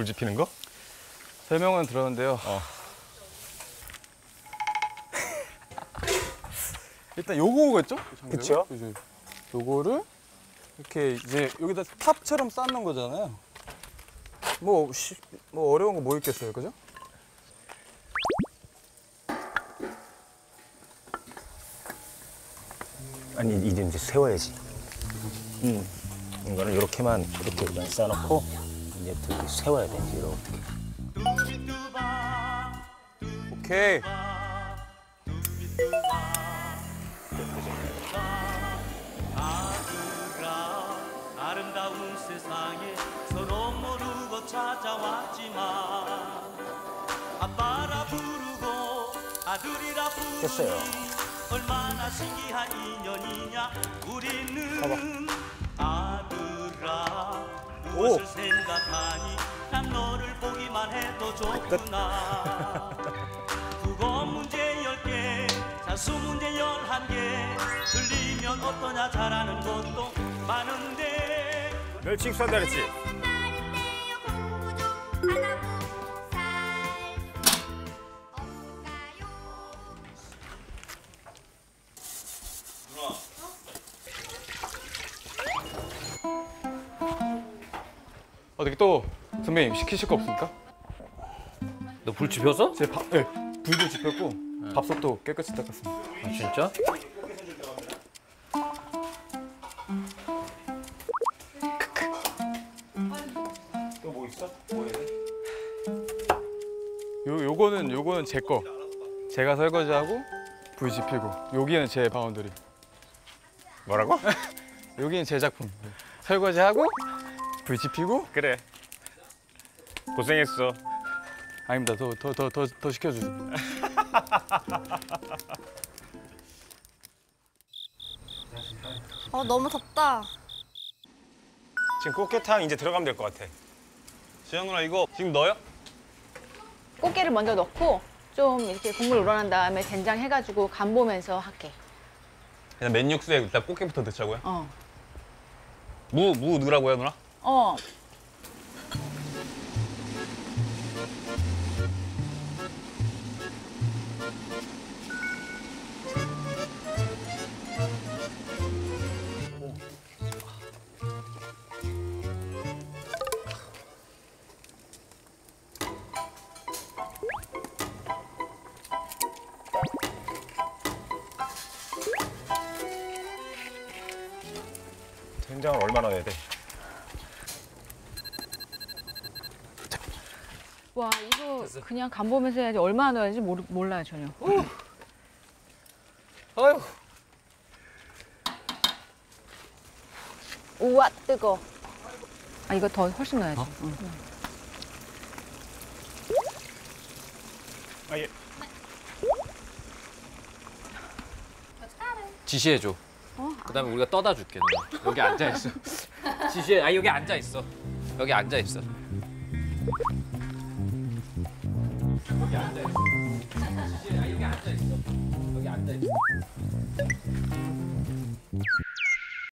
불 지피는 거? 설명은 들었는데요. 일단 요거겠죠? 그쵸? 요거를 이렇게 이제 여기다 탑처럼 쌓는 거잖아요. 뭐 어려운 거 뭐 있겠어요, 그죠? 아니 이제 세워야지. 이거는 이렇게만 쌓아놓고 이제 또 세워야 돼. 이제 이렇게. 오케이. 아름다운 세상에 서로 모르고 찾아왔지만 아빠라 부르고 아들이라 부르니 됐어요. 얼마나 신기한 인연이냐. 우리는 아들아 무엇을 생각하니 난 너를 보기만 해도 좋구나. 국어 문제 10개 산수 문제 11개 틀리면 어떠냐. 잘하는 것도 많은데 멸치 익수한다 그랬지? 어떻게 또 선배님 시키실 거 없습니까? 너 불 지폈어? 네, 불도 지폈고 밥솥도 깨끗이 닦았습니다. 아, 진짜? 또 뭐 있어? 뭐 해야 돼? 요거는 제 거. 제가 설거지하고 불 지피고 여기는 제 바운더리. 뭐라고? 여기는 제 작품. 설거지하고 불 지피고. 그래. 고생했어. 아닙니다. 더 시켜주세요. 너무 덥다. 지금 꽃게탕 이제 들어가면 될 것 같아. 지영 누나 이거 지금 넣어요? 꽃게를 먼저 넣고 좀 이렇게 국물 우러난 다음에 된장 해가지고 간 보면서 할게. 그냥 맨육수에 일단 꽃게부터 넣자고요? 어. 무 넣으라고요 누나? 어. 된장을 얼마나 넣어야 돼? 와 이거 그냥 간 보면서 해야지 얼마나 넣어야지 몰라요 전혀. 아유. 우와 뜨거. 아 이거 더 훨씬 넣어야지. 응. 아 예. 지시해줘. 그다음에 우리가 떠다 줄게. 누나. 여기 앉아 있어. 지시해. 아 여기 앉아 있어. 여기 앉아 있어. 여기 앉아 있어. 지시해. 아 여기 앉아 있어. 여기 앉아 있어.